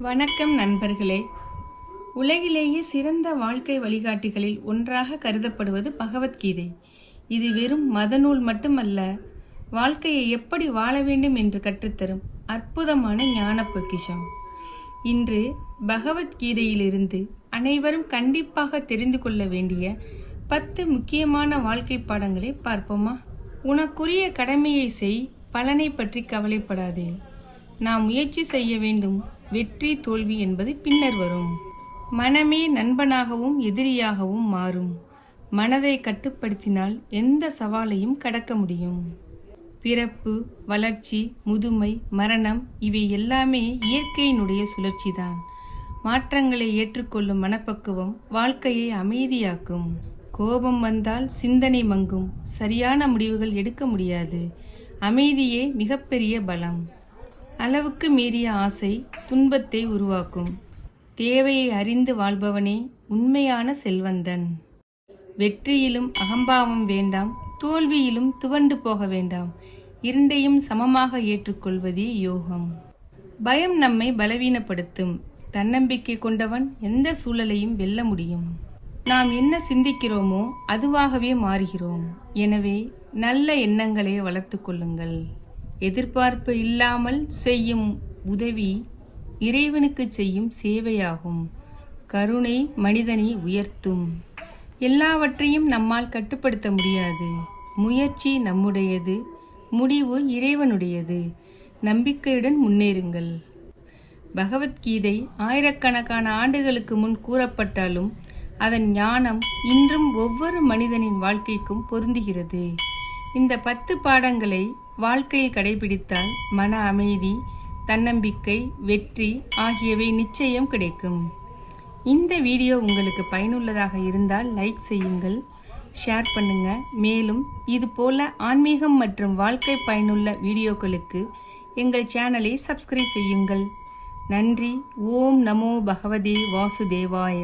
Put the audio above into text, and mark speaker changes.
Speaker 1: வணக்கம் நண்பர்களே. உலகிலேயே சிறந்த வாழ்க்கை வழிகாட்டிகளில் ஒன்றாக கருதப்படுவது பகவத்கீதை. இது வெறும் மத நூல் மட்டுமல்ல, வாழ்க்கையை எப்படி வாழ வேண்டும் என்று கற்றுத்தரும் அற்புதமான ஞான பொக்கிஷம். இன்று பகவத்கீதையிலிருந்து அனைவரும் கண்டிப்பாக தெரிந்து கொள்ள வேண்டிய 10 முக்கியமான வாழ்க்கை பாடங்களை பார்ப்போமா? உனக்குரிய கடமையை செய், பலனை பற்றி கவலைப்படாதே. நாம் முயற்சி செய்ய வேண்டும், வெற்றி தோல்வி என்பது பின்னர் வரும். மனமே நண்பனாகவும் எதிரியாகவும் மாறும். மனதை கட்டுப்படுத்தினால் எந்த சவாலையும் கடக்க முடியும். பிறப்பு, வளர்ச்சி, முதுமை, மரணம் இவை எல்லாமே இயற்கையினுடைய சுழற்சிதான். மாற்றங்களை ஏற்றுக்கொள்ளும் மனப்பக்குவம் வாழ்க்கையை அமைதியாக்கும். கோபம் வந்தால் சிந்தனை மங்கும், சரியான முடிவுகள் எடுக்க முடியாது. அமைதியே மிகப்பெரிய பலம். அளவுக்கு மீறிய ஆசை துன்பத்தை உருவாக்கும். தேவையை அறிந்து வாழ்பவனே உண்மையான செல்வந்தன். வெற்றியிலும் அகம்பாவம் வேண்டாம், தோல்வியிலும் துவண்டு போக வேண்டாம். இரண்டையும் சமமாக ஏற்றுக்கொள்வதே யோகம். பயம் நம்மை பலவீனப்படுத்தும். தன்னம்பிக்கை கொண்டவன் எந்த சூழலையும் வெல்ல முடியும். நாம் என்ன சிந்திக்கிறோமோ அதுவாகவே மாறுகிறோம். எனவே நல்ல எண்ணங்களை வளர்த்து கொள்ளுங்கள். எதிர்பார்ப்பு இல்லாமல் செய்யும் உதவி இறைவனுக்கு செய்யும் சேவையாகும். கருணை மனிதனை உயர்த்தும். எல்லாவற்றையும் நம்மால் கட்டுப்படுத்த முடியாது. முயற்சி நம்முடையது, முடிவு இறைவனுடையது. நம்பிக்கையுடன் முன்னேறுங்கள். பகவத்கீதை ஆயிரக்கணக்கான ஆண்டுகளுக்கு முன் கூறப்பட்டாலும் அதன் ஞானம் இன்றும் ஒவ்வொரு மனிதனின் வாழ்க்கைக்கும் பொருந்துகிறது. இந்த 10 பாடங்களை வாழ்க்கையில் கடைபிடித்தால் மன அமைதி, தன்னம்பிக்கை, வெற்றி ஆகியவை நிச்சயம் கிடைக்கும். இந்த வீடியோ உங்களுக்கு பயனுள்ளதாக இருந்தால் லைக் செய்யுங்கள், ஷேர் பண்ணுங்க. மேலும் இது போல ஆன்மீகம் மற்றும் வாழ்க்கை பயனுள்ள வீடியோக்களுக்கு எங்கள் சேனலை சப்ஸ்கிரைப் செய்யுங்கள். நன்றி. ஓம் நமோ பகவதே வாசுதேவாய.